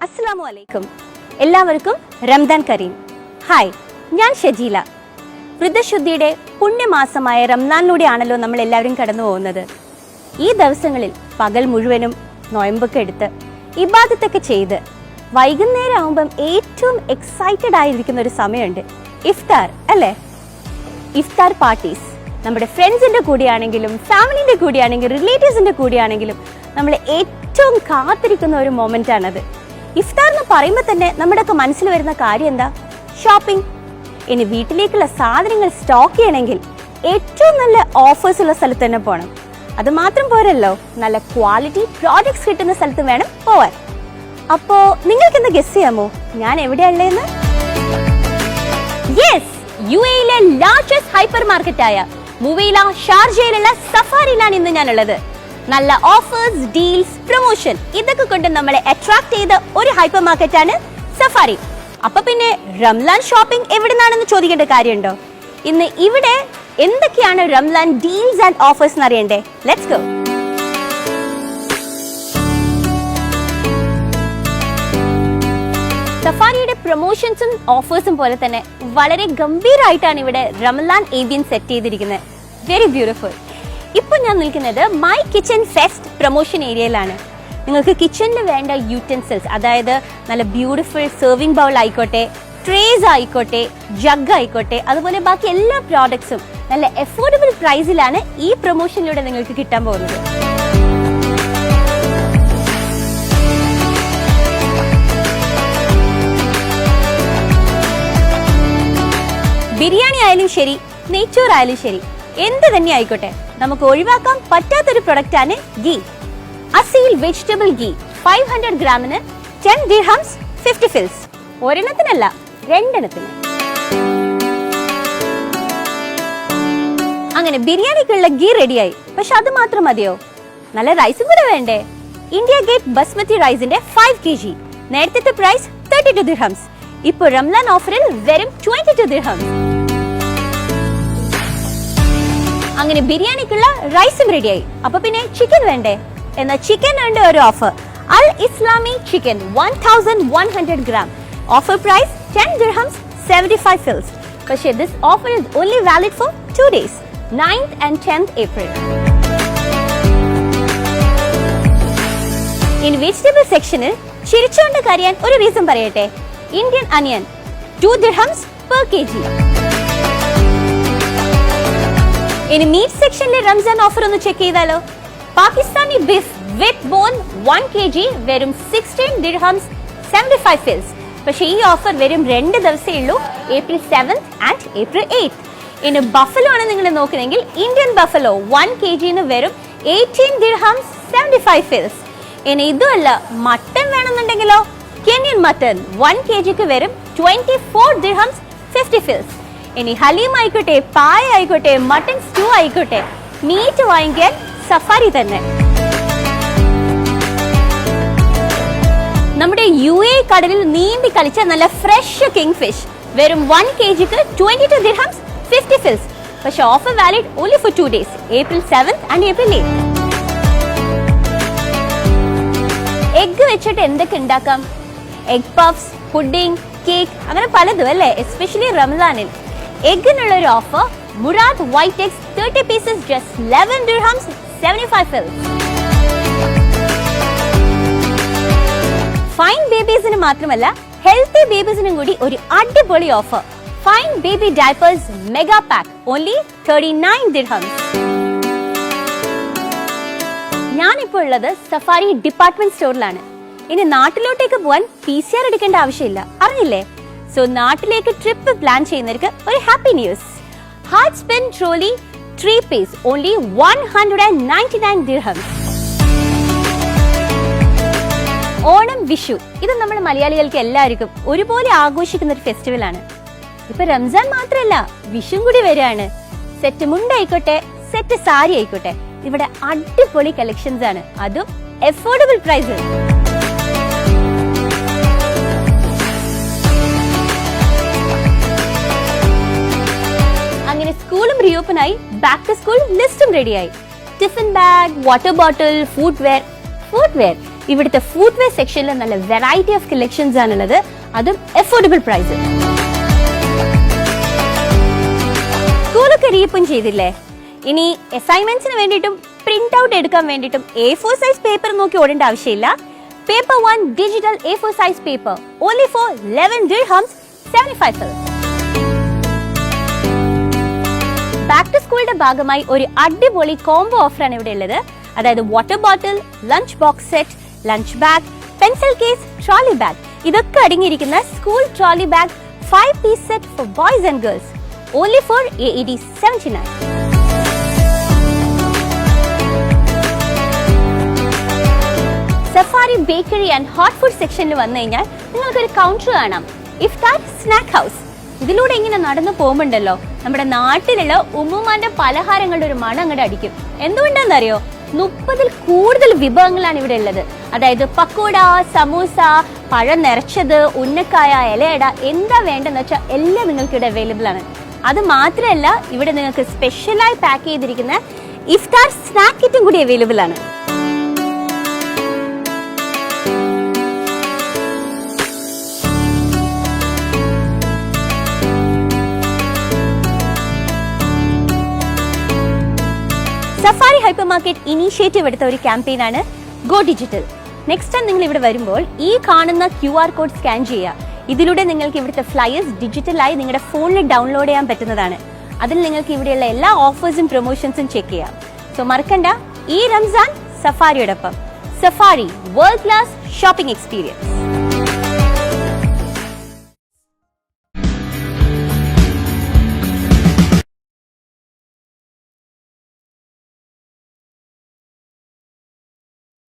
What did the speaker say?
അസ്സലാമു അലൈക്കും. എല്ലാവർക്കും റംദാൻ കരീം. ഹായ്, ഞാൻ ഷജീല. വ്രതശുദ്ധിയുടെ പുണ്യമാസമായ റംദാനിലൂടെയാണല്ലോ നമ്മൾ എല്ലാവരും കടന്നു പോകുന്നത്. ഈ ദിവസങ്ങളിൽ പകൽ മുഴുവനും നോയമ്പൊക്കെ എടുത്ത് ഇബാദത്തൊക്കെ ചെയ്ത് വൈകുന്നേരം ആകുമ്പം ഏറ്റവും എക്സൈറ്റഡ് ആയിരിക്കുന്ന ഒരു സമയമുണ്ട്, ഇഫ്താർ അല്ലേ? ഇഫ്താർ പാർട്ടീസ് നമ്മുടെ ഫ്രണ്ട്സിന്റെ കൂടെയാണെങ്കിലും ഫാമിലിന്റെ കൂടെയാണെങ്കിലും റിലേറ്റീവ്സിന്റെ കൂടെയാണെങ്കിലും നമ്മൾ ഏറ്റവും കാത്തിരിക്കുന്ന ഒരു മൊമെന്റ് ആണത്. ഇഫ്താർ എന്ന് പറയുമ്പോൾ തന്നെ നമ്മുടെയൊക്കെ മനസ്സിൽ വരുന്ന കാര്യം എന്താ? ഷോപ്പിംഗ്. ഇനി വീട്ടിലേക്കുള്ള സാധനങ്ങൾ സ്റ്റോക്ക് ചെയ്യണമെങ്കിൽ ഏറ്റവും നല്ല ഓഫേഴ്സ് ഉള്ള സ്ഥലത്ത് തന്നെ പോകണം. അത് മാത്രം പോരല്ലോ, നല്ല ക്വാളിറ്റി പ്രോഡക്ട്സ് കിട്ടുന്ന സ്ഥലത്ത് വേണം പോവാൻ. അപ്പോ നിങ്ങൾക്ക് എന്താ ഗസ് ചെയ്യാമോ ഞാൻ എവിടെയുള്ളതെന്ന്? യെസ്, യുഎഇയിലെ ലാർജസ്റ്റ് ഹൈപ്പർ മാർക്കറ്റായ മുവൈല ഷാർജയിലുള്ള സഫാരിയിലാണ് ഇന്ന് ഞാനുള്ളത്. നല്ല ഓഫേഴ്സ്, ഡീൽസ്, പ്രൊമോഷൻ ഇതൊക്കെ കൊണ്ട് നമ്മളെ അട്രാക്ട് ചെയ്ത ഒരു ഹൈപ്പർ മാർക്കറ്റാണ് സഫാരി. അപ്പൊ പിന്നെ റംലാൻ ഷോപ്പിംഗ് എവിടുന്നാണെന്ന് ചോദിക്കേണ്ട കാര്യമുണ്ടോ? ഇന്ന് ഇവിടെ എന്തൊക്കെയാണ് റംലാൻ ഡീൽസ് ആൻഡ് ഓഫേഴ്സ് എന്ന് അറിയണ്ടേ? Let's go. സഫാരിയുടെ പ്രൊമോഷൻസും ഓഫേഴ്സും പോലെ തന്നെ വളരെ ഗംഭീരമായിട്ടാണ് ഇവിടെ റമലാൻ ഏബിയൻ സെറ്റ് ചെയ്തിരിക്കുന്നത്. Very beautiful. ഇപ്പൊ ഞാൻ നിൽക്കുന്നത് മൈ കിച്ചൺ ഫെസ്റ്റ് പ്രൊമോഷൻ ഏരിയയിലാണ്. നിങ്ങൾക്ക് കിച്ചണിൽ വേണ്ട യൂറ്റൻസിൽസ്, അതായത് നല്ല ബ്യൂട്ടിഫുൾ സെർവിംഗ് ബൗൾ ആയിക്കോട്ടെ, ട്രേസ് ആയിക്കോട്ടെ, ജഗ് ആയിക്കോട്ടെ, അതുപോലെ ബാക്കി എല്ലാ പ്രോഡക്ട്സും നല്ല അഫോർഡബിൾ പ്രൈസിലാണ് ഈ പ്രൊമോഷനിലൂടെ നിങ്ങൾക്ക് കിട്ടാൻ പോകുന്നത്. ബിരിയാണി ആയാലും ശരി, നെയ്ച്ചോറ് ആയാലും ശരി, എന്ത് തന്നെ ആയിക്കോട്ടെ, നമുക്ക് ഒഴിവാക്കാൻ പറ്റാത്തൊരു പ്രൊഡക്റ്റ് ആണ് ഗീ. അസീൽ വെജിറ്റബിൾ ഗീ 500 ഗ്രാമിന് 10 ദിർഹംസ് 50 ഫിൽസ്. ഒരെണ്ണത്തിനല്ല, രണ്ടെണ്ണത്തിന്. അങ്ങനെ ബിരിയാണിക്കുള്ള ഗീ റെഡിയായി. പക്ഷെ അത് മാത്രം മതിയോ? നല്ല റൈസും കൂടെ വേണ്ടേ? ഇന്ത്യ ഗേറ്റ് ബസ്മതി റൈസിന്റെ 5 kg. നേരത്തെ പ്രൈസ് 32 ദിർഹംസ്. ഇപ്പൊ റംലാൻ ഓഫറിൽ വെറും 22 ദിർഹംസ്. അങ്ങനെ ബിരിയാണിക്കുള്ള റൈസും റെഡിയായി. അപ്പൊ പിന്നെ ചിക്കൻ വേണ്ടേ? എന്നാൽ ചിക്കൻ ഉണ്ട് ഒരു offer. Al Islami chicken 1100 gram. Offer price 10 dirhams 75 fils. പക്ഷേ this offer is only valid for 2 days, 9th and 10th April. In vegetable സെക്ഷനിൽ ചിരിച്ചുകൊണ്ട് കരയാൻ ഒരു റീസൺ പറയട്ടെ. Indian onion 2 dirhams per kg. ഇനി മീറ്റ് സെക്ഷനിലെ റംസാൻ ഓഫർ ഒന്ന് ചെക്ക് ചെയ്താലോ. Pakistani beef with bone 1 kg വെറും 16 ദിർഹംസ് 75 ഫിൽസ്. പക്ഷെ ഈ ഓഫർ വെറും 2 ദിവസമേ ഉള്ളൂ, April 7th and April 8th. ഇനി ബഫലോ ആണ് നിങ്ങൾ നോക്കുന്നെങ്കിൽ ഇന്ത്യൻ ബഫലോ 1 kg വെറും 18 ദിർഹംസ് 75 ഫിൽസ്. ഇനി ഇതുമല്ല, മട്ടൻ വേണമെന്നുണ്ടെങ്കിലോ കെന്യൻ മട്ടൻ 1 kg വെറും 24 ദിർഹംസ് 50 ഫിൽസ്. ഇനി ഹലീം ആയിക്കോട്ടെ, പായ ആയിക്കോട്ടെ, മട്ടൻ സ്റ്റൂ ആയിക്കോട്ടെ, മീറ്റ് വാങ്ങിക്കാൻ സഫാരി തന്നെ. നമ്മുടെ UAE കടലിൽ നീന്തി കളിച്ച നല്ല ഫ്രഷ് കിങ് ഫിഷ് വെറും 1 kg 22 ദിർഹംസ് 50 ഫിൽസ്. പക്ഷെ offer valid only for 2 days, April 7th and April 8th. Egg വെച്ചിട്ട് എന്തൊക്കെ ഉണ്ടാക്കാം? എഗ് പഫ്സ്, പുഡിംഗ്, കേക്ക്, അങ്ങനെ പലതും അല്ലേ? എസ്പെഷ്യലി റമദാനിൽ എഗ്ഗിനുള്ള ഒരു offer. Murad white eggs 30 pieces just 11 dirhams 75 fils. Fine ബേബീസിന് മാത്രമല്ല, ഹെൽത്തി ബേബീസിനും കൂടി ഒരു അടിപൊളി offer. Fine baby diapers mega pack only 39 dirhams. ഞാനിപ്പോൾ ഉള്ളത് സഫാരി ഡിപ്പാർട്ട്മെന്റ് സ്റ്റോറിലാണ്. ഇനി നാട്ടിലോട്ടേക്ക് പോവാൻ PCR എടുക്കേണ്ട ആവശ്യമില്ല, അറിഞ്ഞില്ലേ? സോ നാട്ടിലേക്ക് ട്രിപ്പ് പ്ലാൻ ചെയ്യുന്നവർക്ക് ഒരു happy news. Heart spin trolley 3 piece only 199 dirhams. Onam, Vishu ഇത് നമ്മൾ മലയാളികൾക്ക് എല്ലാവർക്കും ഒരുപോലെ ആഘോഷിക്കുന്ന ഒരു ഫെസ്റ്റിവൽ ആണ്. ഇപ്പൊ റംസാൻ മാത്രമല്ല, വിഷും കൂടി വരികയാണ്. സെറ്റ് മുണ്ടായിക്കോട്ടെ, സെറ്റ് സാരി ആയിക്കോട്ടെ, ഇവിടെ അടിപൊളി കളക്ഷൻസ് ആണ്, അതും അഫോർഡബിൾ പ്രൈസിൽ. അങ്ങനെ സ്കൂളും റീഓപ്പൺ ആയി, ബാക്ക് ടു സ്കൂൾ ലിസ്റ്റും റെഡിയായി. Tiffin bag, water bottle, footwear ഇവിടുത്തെ ഫുഡ്വെയർ സെക്ഷനിൽ നല്ല വെറൈറ്റി ഓഫ് കളക്ഷൻസ് ആണുള്ളത്, അതും അഫോർഡബിൾ പ്രൈസിൽ. സ്കൂളൊക്കെ റീഓപ്പൺ ചെയ്തില്ലേ? ഇനി അസൈൻമെന്റ്സിന് വേണ്ടിയിട്ടും പ്രിന്റ് ഔട്ട് എടുക്കാൻ വേണ്ടിയിട്ടും A4 സൈസ് പേപ്പർ നോക്കി ഓടേണ്ട ആവശ്യമില്ല. Paper 1 digital A4 size paper only for 11 dirhams 75 cents. Back to സ്കൂളിന്റെ ഭാഗമായി ഒരു അടിപൊളി കോംബോ ഓഫറാണ് ഇവിടെ ഉള്ളത്. അതായത് water bottle, lunch box set, lunch bag, pencil case, trolley bag, ഇതൊക്കെ അടങ്ങിയിരിക്കുന്ന school trolley bag 5-piece set for boys and girls only for AED 79. Safari bakery and hot food സെക്ഷനിൽ വന്നു കഴിഞ്ഞാൽ നിങ്ങൾക്കൊരു കൗണ്ടർ കാണാം, ഇഫ്താർ സ്നാക്ക് ഹൗസ്. ഇതിലൂടെ ഇങ്ങനെ നടന്നു പോകുമ്പോണ്ടല്ലോ നമ്മുടെ നാട്ടിലുള്ള ഉമ്മുമാന്റെ പലഹാരങ്ങളുടെ ഒരു മണം അങ്ങോട്ട് അടിക്കും. എന്തുകൊണ്ടാണെന്നറിയോ? 30-ൽ കൂടുതൽ വിഭവങ്ങളാണ് ഇവിടെ ഉള്ളത്. അതായത് പക്കോട, സമൂസ, പഴം നിറച്ചത്, ഉന്നക്കായ, ഇലയട, എന്താ വേണ്ടെന്ന് വെച്ചാൽ എല്ലാം നിങ്ങൾക്ക് ഇവിടെ അവൈലബിൾ ആണ്. അത് മാത്രമല്ല, ഇവിടെ നിങ്ങൾക്ക് സ്പെഷ്യലായി പാക്ക് ചെയ്തിരിക്കുന്ന ഇഫ്താർ സ്നാക്ക് കിറ്റും കൂടി അവൈലബിൾ ആണ്. സഫാരി ഹൈപ്പർ മാർക്കറ്റ് ഇനീഷ്യേറ്റീവ് എടുത്ത ഒരു ക്യാമ്പയിൻ ആണ് ഗോ ഡിജിറ്റൽ. നെക്സ്റ്റ് ടൈം നിങ്ങൾ ഇവിടെ വരുമ്പോൾ ഈ കാണുന്ന QR കോഡ് സ്കാൻ ചെയ്യുക. ഇതിലൂടെ നിങ്ങൾക്ക് ഇവിടുത്തെ ഫ്ലയേഴ്സ് ഡിജിറ്റലായി നിങ്ങളുടെ ഫോണിൽ ഡൗൺലോഡ് ചെയ്യാൻ പറ്റുന്നതാണ്. അതിൽ നിങ്ങൾക്ക് ഇവിടെയുള്ള എല്ലാ ഓഫേഴ്സും പ്രൊമോഷൻസും ചെക്ക് ചെയ്യാം. സോ മറക്കണ്ട, ഈ റംസാൻ സഫാരിയോടൊപ്പം. Safari, world class shopping experience.